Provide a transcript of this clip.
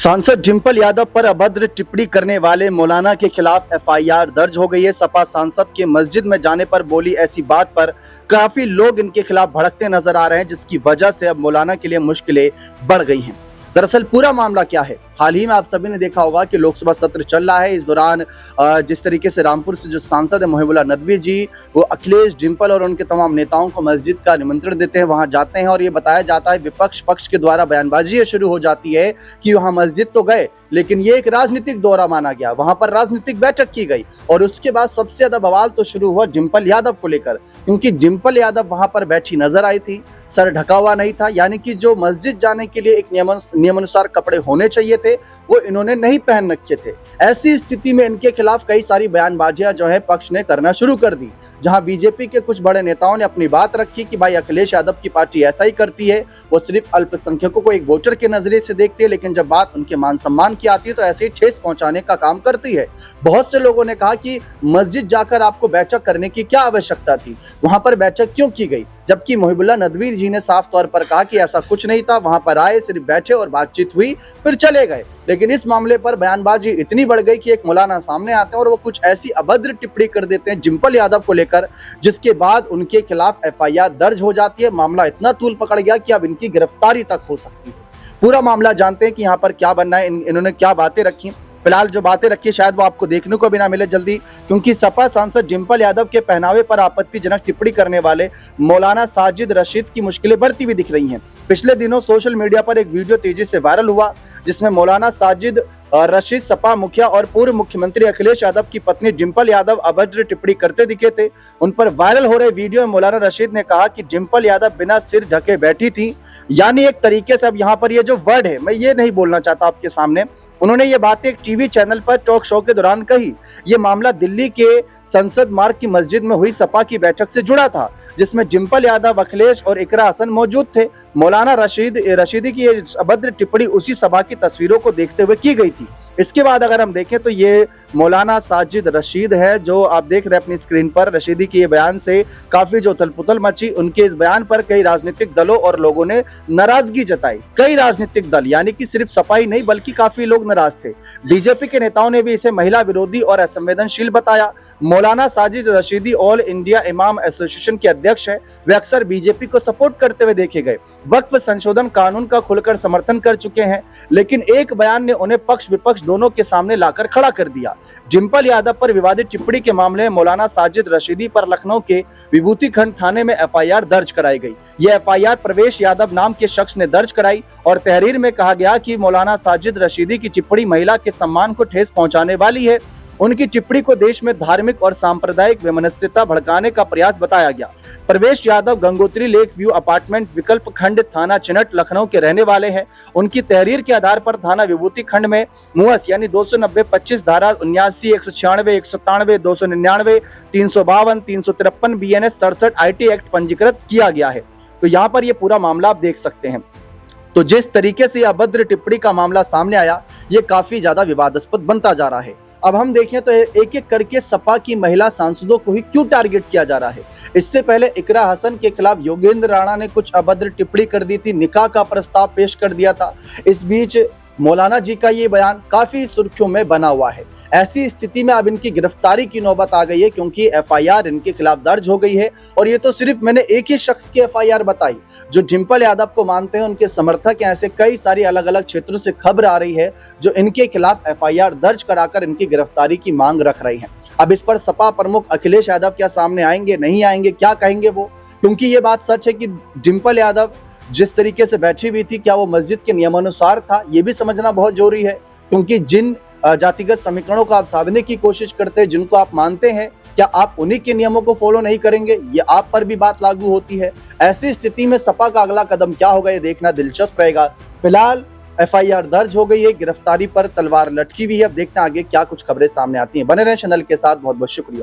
सांसद डिंपल यादव पर अभद्र टिप्पणी करने वाले मौलाना के खिलाफ एफआईआर दर्ज हो गई है। सपा सांसद के मस्जिद में जाने पर बोली ऐसी बात पर काफी लोग इनके खिलाफ भड़कते नजर आ रहे हैं, जिसकी वजह से अब मौलाना के लिए मुश्किलें बढ़ गई हैं। दरअसल पूरा मामला क्या है, हाल ही में आप सभी ने देखा होगा कि लोकसभा सत्र चल रहा है। इस दौरान जिस तरीके से रामपुर से जो सांसद है मुहिबुल्लाह नदवी जी, वो अखिलेश, डिंपल और उनके तमाम नेताओं को मस्जिद का निमंत्रण देते हैं, वहां जाते हैं और ये बताया जाता है, विपक्ष पक्ष के द्वारा बयानबाजी ये शुरू हो जाती है कि वहां मस्जिद तो गए लेकिन ये एक राजनीतिक दौरा माना गया, वहां पर राजनीतिक बैठक की गई। और उसके बाद सबसे ज्यादा बवाल तो शुरू हुआ डिंपल यादव को लेकर, क्योंकि डिंपल यादव वहां पर बैठी नजर आई थी, सर ढका हुआ नहीं था, यानी कि जो मस्जिद जाने के लिए एक नियमानुसार कपड़े होने चाहिए थे वो इन्होंने नहीं पहन रखे थे। ऐसी स्थिति में इनके खिलाफ कई सारी बयानबाजियां जो है पक्ष ने करना शुरू कर दी, जहां बीजेपी के कुछ बड़े नेताओं ने अपनी बात रखी कि भाई अखिलेश यादव की पार्टी ऐसा ही करती है, वो सिर्फ अल्पसंख्यकों को एक वोटर के नजरिए से देखती है, लेकिन जब बात उनके मान सम्मान की आती है तो ऐसे ही ठेस पहुंचाने का काम करती है। बहुत से लोगों ने कहा कि मस्जिद जाकर आपको बैठक करने की क्या आवश्यकता थी, वहां पर बैठक क्यों की गई, जबकि मुहिबुल्लाह नदवी जी ने साफ तौर पर कहा कि ऐसा कुछ नहीं था, वहां पर आए, सिर्फ बैठे और बातचीत हुई, फिर चले गए। लेकिन इस मामले पर बयानबाजी इतनी बढ़ गई कि एक मौलाना सामने आते हैं और वो कुछ ऐसी अभद्र टिप्पणी कर देते हैं डिंपल यादव को लेकर, जिसके बाद उनके खिलाफ एफआईआर दर्ज हो जाती है। मामला इतना तूल पकड़ गया कि अब इनकी गिरफ्तारी तक हो सकती है। पूरा मामला जानते हैं कि यहाँ पर क्या बनना है, इन्होंने क्या बातें रखी। फिलहाल जो बातें रखी शायद वो आपको देखने को भी ना मिले जल्दी, क्योंकि सपा सांसद डिंपल यादव के पहनावे पर आपत्तिजनक टिप्पणी करने वाले मौलाना साजिद रशीद की मुश्किलें बढ़ती हुई दिख रही हैं। पिछले दिनों सोशल मीडिया पर एक वीडियो तेजी से वायरल हुआ, जिसमें मौलाना साजिद रशीद सपा मुखिया और पूर्व मुख्यमंत्री अखिलेश यादव की पत्नी डिंपल यादव अभद्र टिप्पणी करते दिखे थे। उन पर वायरल हो रहे वीडियो में मौलाना रशीद ने कहा कि डिंपल यादव बिना सिर ढके बैठी थी, यानी एक तरीके से अब यहाँ पर ये जो वर्ड है, मैं ये नहीं बोलना चाहता आपके सामने, उन्होंने ये बातें एक टीवी चैनल पर टॉक शो के दौरान कही। ये मामला दिल्ली के संसद मार्ग की मस्जिद में हुई सपा की बैठक से जुड़ा था, जिसमें डिंपल यादव, अखिलेश और इकरा हसन मौजूद थे। मौलाना रशीदी की ये अभद्र टिप्पणी उसी सभा की तस्वीरों को देखते हुए की गई थी। इसके बाद अगर हम देखें तो ये मौलाना साजिद रशीद है, जो आप देख रहे हैं अपनी स्क्रीन पर। रशीदी के ये बयान से काफी जो उथल-पुथल मची, उनके इस बयान पर कई राजनीतिक दलों और लोगों ने नाराजगी जताई। कई राजनीतिक दल, यानी कि सिर्फ सपा ही नहीं बल्कि काफी लोग नाराज थे। बीजेपी के नेताओं ने भी इसे महिला विरोधी और असंवेदनशील बताया। मौलाना साजिद रशीदी ऑल इंडिया इमाम एसोसिएशन के अध्यक्ष है, वे अक्सर बीजेपी को सपोर्ट करते हुए देखे गए। वक्फ संशोधन कानून का खुलकर समर्थन कर चुके हैं, लेकिन एक बयान ने उन्हें पक्ष विपक्ष दोनों के सामने लाकर खड़ा कर दिया। डिंपल यादव पर विवादित टिप्पणी के मामले में मौलाना साजिद रशीदी पर लखनऊ के विभूति खंड थाने में एफआईआर दर्ज कराई गई। यह एफआईआर प्रवेश यादव नाम के शख्स ने दर्ज कराई और तहरीर में कहा गया कि मौलाना साजिद रशीदी की टिप्पणी महिला के सम्मान को ठेस पहुंचाने वाली है। उनकी टिप्पणी को देश में धार्मिक और सांप्रदायिक वैमनस्यता भड़काने का प्रयास बताया गया। प्रवेश Yadav Gangotri lake view apartment विकल्प खंड थाना चिनट लखनऊ के रहने वाले हैं। उनकी तहरीर के आधार पर थाना विभूति खंड में मुअस यानी 290-25 धारा 79, 196, 197, 299, 352, 353 BNS 67 IT एक्ट पंजीकृत किया गया है। तो यहाँ पर ये पूरा मामला आप देख सकते हैं। तो जिस तरीके से अभद्र टिप्पणी का मामला सामने आया, ये काफी ज्यादा विवादास्पद बनता जा रहा है। अब हम देखें तो एक एक करके सपा की महिला सांसदों को ही क्यों टारगेट किया जा रहा है। इससे पहले इकरा हसन के खिलाफ योगेंद्र राणा ने कुछ अभद्र टिप्पणी कर दी थी, निकाह का प्रस्ताव पेश कर दिया था। इस बीच मौलाना जी का ये बयान काफी सुर्खियों में बना हुआ है। ऐसी स्थिति में अब इनकी गिरफ्तारी की नौबत आ गई है, क्योंकि एफआईआर इनके खिलाफ दर्ज हो गई है। और ये तो सिर्फ मैंने एक ही शख्स की एफआईआर बताई। जो डिंपल यादव को मानते हैं, उनके समर्थक हैं, ऐसे कई सारी अलग अलग क्षेत्रों से खबर आ रही है जो इनके खिलाफ एफआईआर दर्ज कराकर इनकी गिरफ्तारी की मांग रख रही है। अब इस पर सपा प्रमुख अखिलेश यादव क्या सामने आएंगे, नहीं आएंगे, क्या कहेंगे वो, क्योंकि ये बात सच है कि डिंपल यादव जिस तरीके से बैठी हुई थी, क्या वो मस्जिद के नियमानुसार था, ये भी समझना बहुत जरूरी है। क्योंकि जिन जातिगत समीकरणों को आप साधने की कोशिश करते हैं, जिनको आप मानते हैं, क्या आप उन्हीं के नियमों को फॉलो नहीं करेंगे, ये आप पर भी बात लागू होती है। ऐसी स्थिति में सपा का अगला कदम क्या होगा, ये देखना दिलचस्प रहेगा। फिलहाल एफआईआर दर्ज हो गई है, गिरफ्तारी पर तलवार लटकी हुई है। अब देखते हैं आगे क्या कुछ खबरें सामने आती हैं। बने रहें चैनल के साथ। बहुत बहुत शुक्रिया।